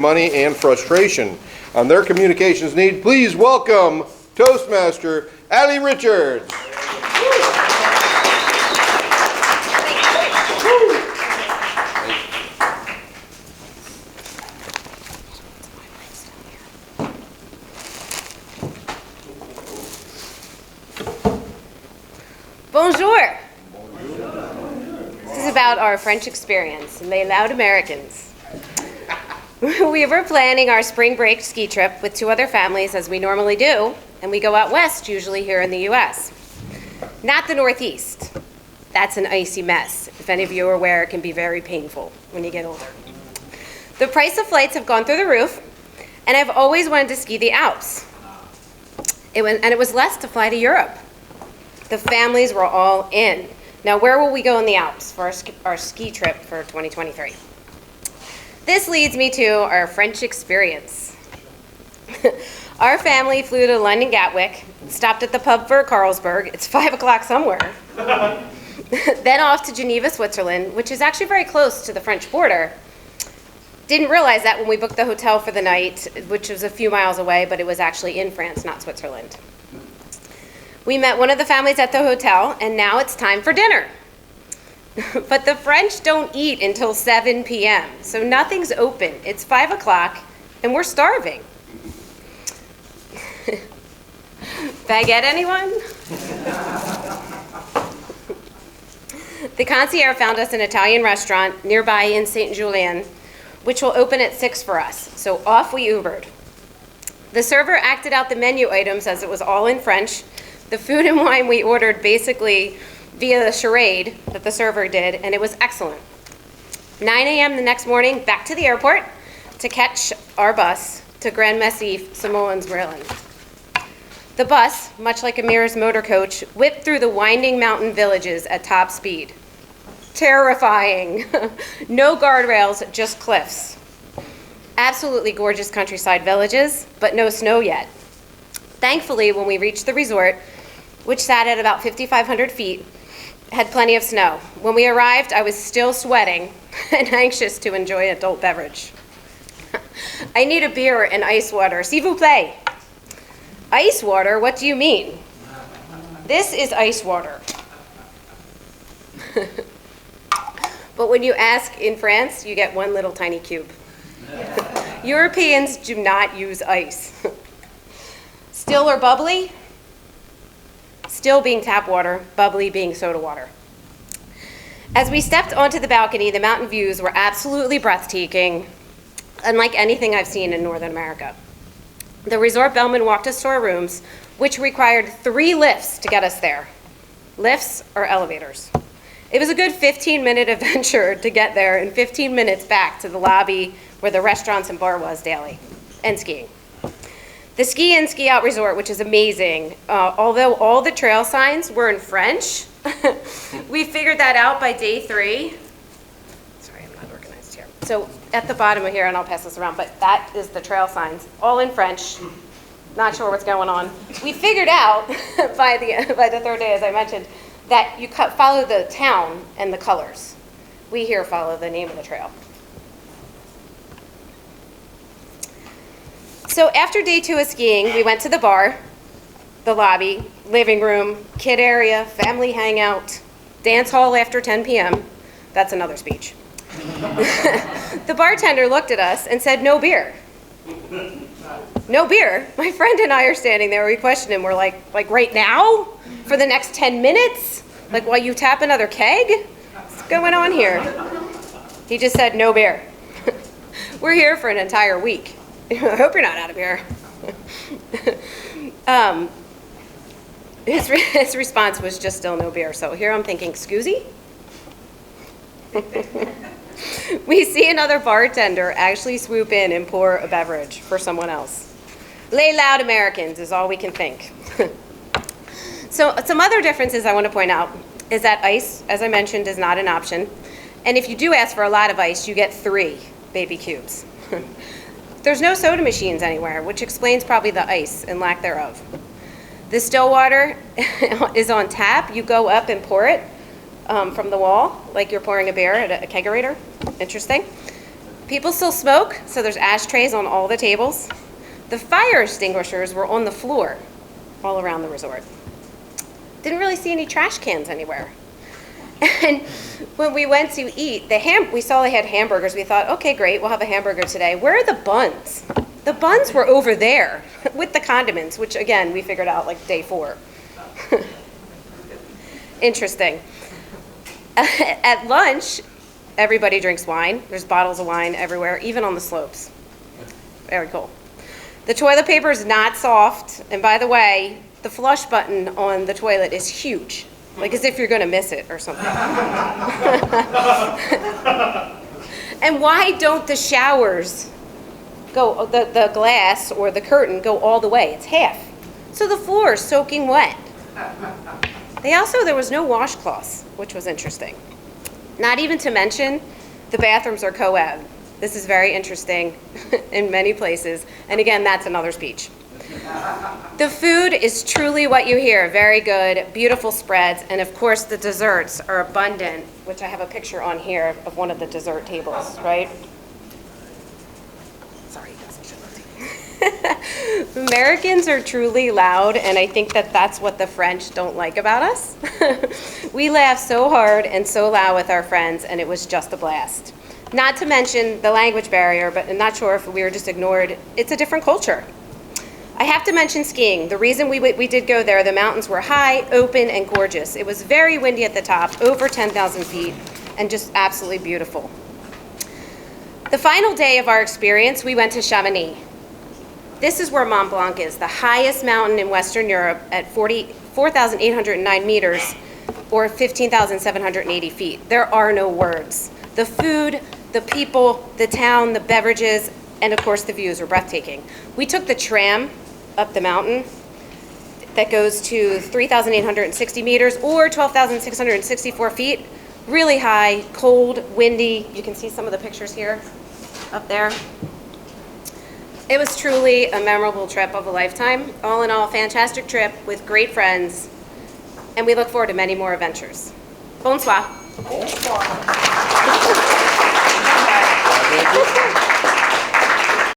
money and frustration. On their communications need, please welcome Toastmaster Allie Richards. Bonjour. This is about our French experience, Les Loud Americans. We were planning our spring break ski trip with 2 other families, as we normally do, and we go out west, usually here in the U.S. Not the Northeast. That's an icy mess. If any of you are aware, it can be very painful when you get older. The price of flights have gone through the roof, and I've always wanted to ski the Alps. It was less to fly to Europe. The families were all in. Now, where will we go in the Alps for our ski trip for 2023? This leads me to our French experience. Our family flew to London Gatwick, stopped at the pub for Carlsberg. It's 5 o'clock somewhere. Then off to Geneva, Switzerland, which is actually very close to the French border. Didn't realize that when we booked the hotel for the night, which was a few miles away, but it was actually in France, not Switzerland. We met one of the families at the hotel, and now it's time for dinner. But the French don't eat until 7 p.m., so nothing's open. It's 5 o'clock, and we're starving. Baguette, anyone? The concierge found us an Italian restaurant nearby in Saint-Julien, which will open at 6 for us, so off we Ubered. The server acted out the menu items as it was all in French. The food and wine we ordered basically via the charade that the server did, and it was excellent. 9 a.m. the next morning, back to the airport to catch our bus to Grand Massif, Samoans-Maryland. The bus, much like a Mirror's motor coach, whipped through the winding mountain villages at top speed. Terrifying. No guardrails, just cliffs. Absolutely gorgeous countryside villages, but no snow yet. Thankfully, when we reached the resort, which sat at about 5,500 feet, had plenty of snow. When we arrived, I was still sweating and anxious to enjoy an adult beverage. I need a beer and ice water, s'il vous plaît. Ice water? What do you mean? This is ice water. But when you ask in France, you get one little tiny cube. Europeans do not use ice. Still or bubbly? Still being tap water, bubbly being soda water. As we stepped onto the balcony, the mountain views were absolutely breathtaking, unlike anything I've seen in Northern America. The resort bellman walked us to our rooms, which required 3 lifts to get us there. Lifts or elevators. It was a good 15-minute adventure to get there and 15 minutes back to the lobby where the restaurants and bar was daily, and skiing. The ski in, ski out resort, which is amazing. Although all the trail signs were in French, we figured that out by day 3. Sorry, I'm not organized here. So at the bottom of here, and I'll pass this around, but that is the trail signs, all in French. Not sure what's going on. We figured out by the 3rd day, as I mentioned, that you follow the town and the colors. We here follow the name of the trail. So after day 2 of skiing, we went to the bar, the lobby, living room, kid area, family hangout, dance hall after 10 p.m. That's another speech. The bartender looked at us and said, "No beer." No beer? My friend and I are standing there, we questioned him, we're like right now? For the next 10 minutes? Like while you tap another keg? What's going on here? He just said, "No beer." We're here for an entire week. I hope you're not out of beer. His response was just still no beer. So here I'm thinking, "Scoozy?" We see another bartender actually swoop in and pour a beverage for someone else. Les Loud Americans is all we can think. So some other differences I want to point out is that ice, as I mentioned, is not an option. And if you do ask for a lot of ice, you get 3 baby cubes. There's no soda machines anywhere, which explains probably the ice and lack thereof. The still water is on tap. You go up and pour it from the wall, like you're pouring a beer at a kegerator. Interesting. People still smoke, so there's ashtrays on all the tables. The fire extinguishers were on the floor all around the resort. Didn't really see any trash cans anywhere. And when we went to eat, we saw they had hamburgers. We thought, okay, great, we'll have a hamburger today. Where are the buns? The buns were over there with the condiments, which again, we figured out like day 4. Interesting. At lunch, everybody drinks wine. There's bottles of wine everywhere, even on the slopes. Very cool. The toilet paper is not soft. And by the way, the flush button on the toilet is huge, like as if you're going to miss it or something. And why don't the showers go, the glass or the curtain go all the way? It's half. So the floor is soaking wet. There was no washcloths, which was interesting. Not even to mention, the bathrooms are co-ed. This is very interesting in many places. And again, that's another speech. The food is truly what you hear. Very good, beautiful spreads, and of course the desserts are abundant, which I have a picture on here of one of the dessert tables, right? Sorry, guys, I shouldn't have. Americans are truly loud, and I think that that's what the French don't like about us. We laugh so hard and so loud with our friends, and it was just a blast. Not to mention the language barrier, but I'm not sure if we were just ignored. It's a different culture. I have to mention skiing. The reason we did go there, the mountains were high, open, and gorgeous. It was very windy at the top, over 10,000 feet, and just absolutely beautiful. The final day of our experience, we went to Chamonix. This is where Mont Blanc is, the highest mountain in Western Europe at 4,809 meters, or 15,780 feet. There are no words. The food, the people, the town, the beverages, and of course the views were breathtaking. We took the tram up the mountain that goes to 3,860 meters or 12,664 feet. Really high, cold, windy. You can see some of the pictures here up there. It was truly a memorable trip of a lifetime. All in all, fantastic trip with great friends, and we look forward to many more adventures. Bonsoir. Bonsoir.